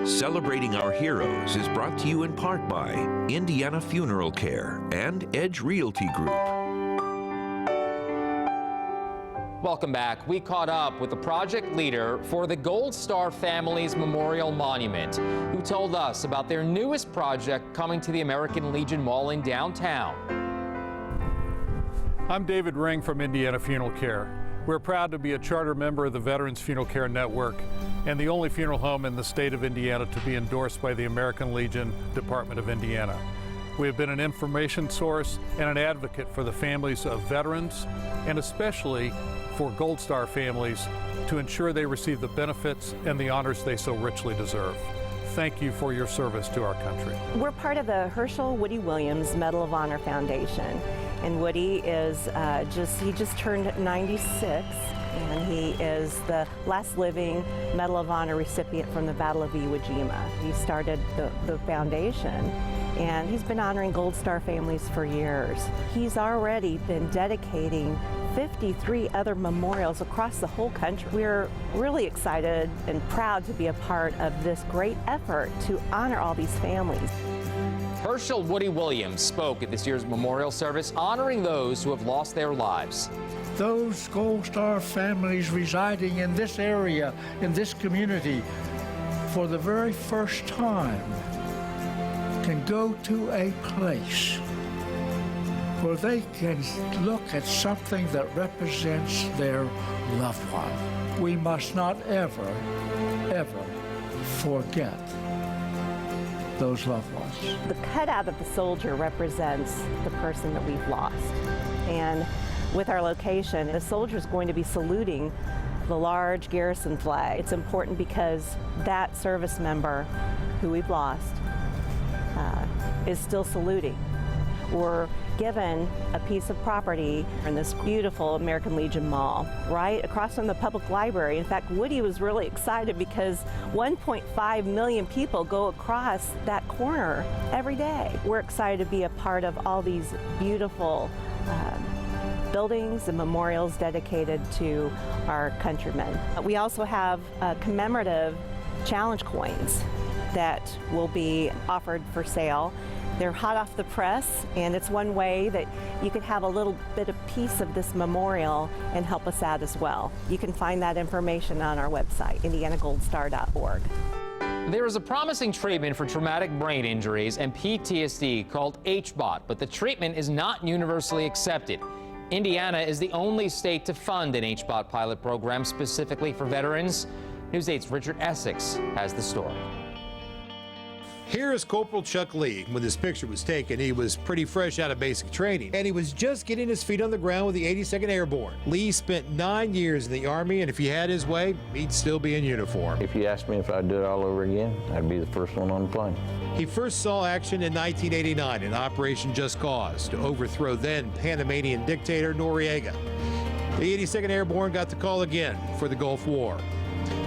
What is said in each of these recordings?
Celebrating Our Heroes is brought to you in part by Indiana Funeral Care and Edge Realty Group. Welcome back. We caught up with the project leader for the Gold Star Family's Memorial Monument, who told us about their newest project coming to the American Legion Mall in downtown. I'm David Ring from Indiana Funeral Care. We're proud to be a charter member of the Veterans Funeral Care Network and the only funeral home in the state of Indiana to be endorsed by the American Legion Department of Indiana. We have been an information source and an advocate for the families of veterans and especially for Gold Star families to ensure they receive the benefits and the honors they so richly deserve. Thank you for your service to our country. We're part of the Herschel Woody Williams Medal of Honor Foundation. And Woody is he just turned 96, and he is the last living Medal of Honor recipient from the Battle of Iwo Jima. He started the foundation, and he's been honoring Gold Star families for years. He's already been dedicating 53 other memorials across the whole country. We're really excited and proud to be a part of this great effort to honor all these families. Herschel Woody Williams spoke at this year's memorial service, honoring those who have lost their lives. Those Gold Star families residing in this area, in this community, for the very first time, can go to a place where they can look at something that represents their loved one. We must not ever, ever forget those loved ones. The cutout of the soldier represents the person that we've lost. And with our location, the soldier is going to be saluting the large garrison flag. It's important because that service member who we've lost is still saluting. We're given a piece of property in this beautiful American Legion Mall, right across from the public library. In fact, Woody was really excited because 1.5 million people go across that corner every day. We're excited to be a part of all these beautiful buildings and memorials dedicated to our countrymen. We also have commemorative challenge coins that will be offered for sale. They're hot off the press, and it's one way that you can have a little bit of piece of this memorial and help us out as well. You can find that information on our website, indianagoldstar.org. There is a promising treatment for traumatic brain injuries and PTSD called HBOT, but the treatment is not universally accepted. Indiana is the only state to fund an HBOT pilot program specifically for veterans. News 8's Richard Essex has the story. Here is Corporal Chuck Lee. When this picture was taken, he was pretty fresh out of basic training, and he was just getting his feet on the ground with the 82nd Airborne. Lee spent 9 years in the Army, and if he had his way, he'd still be in uniform. If you asked me if I'd do it all over again, I'd be the first one on the plane. He first saw action in 1989 in Operation Just Cause to overthrow then Panamanian dictator Noriega. The 82nd Airborne got the call again for the Gulf War.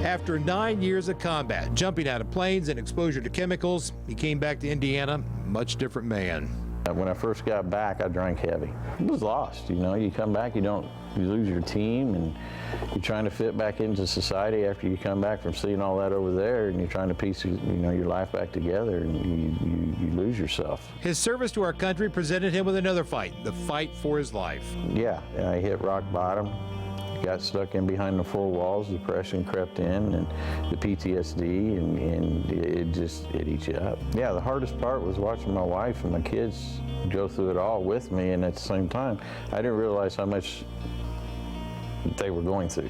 After 9 years of combat, jumping out of planes and exposure to chemicals, he came back to Indiana a much different man. When I first got back, I drank heavy. I was lost, you know. You come back, you lose your team, and you're trying to fit back into society after you come back from seeing all that over there, and you're trying to piece, your life back together, and you lose yourself. His service to our country presented him with another fight, the fight for his life. Yeah, I hit rock bottom. Got stuck in behind the four walls, depression crept in, and the PTSD, and it eats you up. Yeah, the hardest part was watching my wife and my kids go through it all with me, and at the same time, I didn't realize how much they were going through.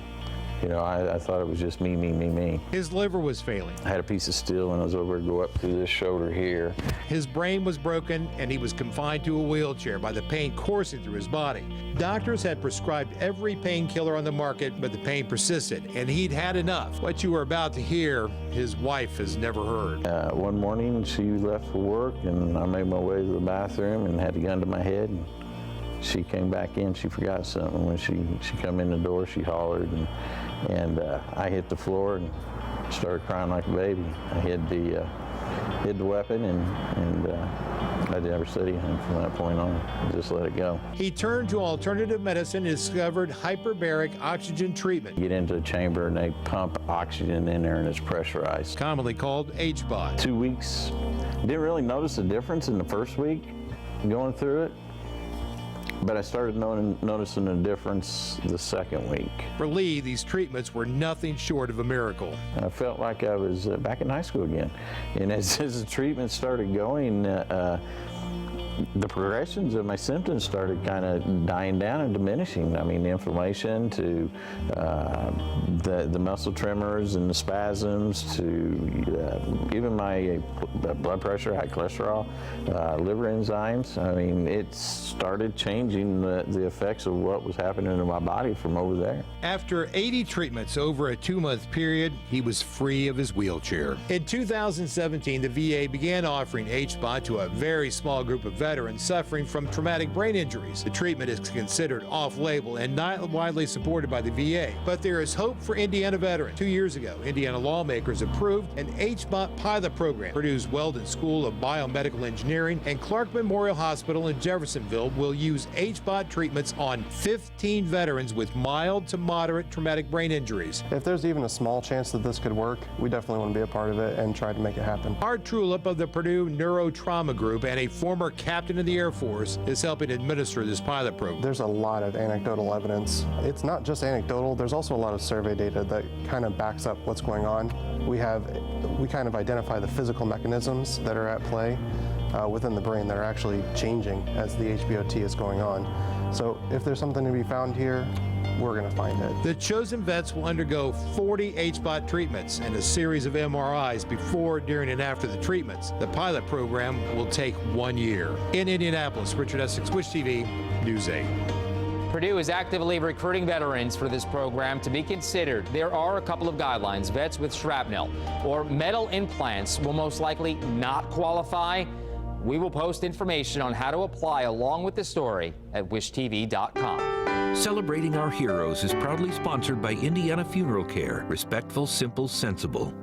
You know, I thought it was just me, me, me, me. His liver was failing. I had a piece of steel when I was over to go up through this shoulder here. His brain was broken, and he was confined to a wheelchair by the pain coursing through his body. Doctors had prescribed every painkiller on the market, but the pain persisted, and he'd had enough. What you are about to hear, his wife has never heard. One morning, she left for work, and I made my way to the bathroom and had a gun to my head. And she came back in, she forgot something. When she come in the door, she hollered, and I hit the floor and started crying like a baby. I hid the weapon and I never said anything from that point on. Just let it go. He turned to alternative medicine and discovered hyperbaric oxygen treatment, You get into the chamber and they pump oxygen in there and it's pressurized. commonly called HBOT. 2 weeks. Didn't really notice a difference in the first week going through it, but I started noticing a difference the second week. For Lee, these treatments were nothing short of a miracle. I felt like I was back in high school again. And as the treatment started going, the progressions of my symptoms started kind of dying down and diminishing. I mean, the inflammation to the muscle tremors and the spasms to even my blood pressure, high cholesterol, liver enzymes. I mean, it started changing the effects of what was happening in my body from over there. After 80 treatments over a 2-month period, he was free of his wheelchair. In 2017, the VA began offering HBOT to a very small group of veterans suffering from traumatic brain injuries. The treatment is considered off-label and not widely supported by the VA. But there is hope for Indiana veterans. 2 years ago, Indiana lawmakers approved an HBOT pilot program. Purdue's Weldon School of Biomedical Engineering and Clark Memorial Hospital in Jeffersonville will use HBOT treatments on 15 veterans with mild to moderate traumatic brain injuries. If there's even a small chance that this could work, we definitely want to be a part of it and try to make it happen. Art Trulip of the Purdue Neurotrauma Group and a former captain of the Air Force is helping administer this pilot program. There's a lot of anecdotal evidence. It's not just anecdotal, there's also a lot of survey data that kind of backs up what's going on. We kind of identify the physical mechanisms that are at play within the brain that are actually changing as the HBOT is going on. So if there's something to be found here, we're going to find it. The chosen vets will undergo 40 HBOT treatments and a series of MRIs before, during, and after the treatments. The pilot program will take 1 year. In Indianapolis, Richard Essex, Wish TV, News 8. Purdue is actively recruiting veterans for this program to be considered. There are a couple of guidelines. Vets with shrapnel or metal implants will most likely not qualify. We will post information on how to apply along with the story at wishtv.com. Celebrating Our Heroes is proudly sponsored by Indiana Funeral Care. Respectful, simple, sensible.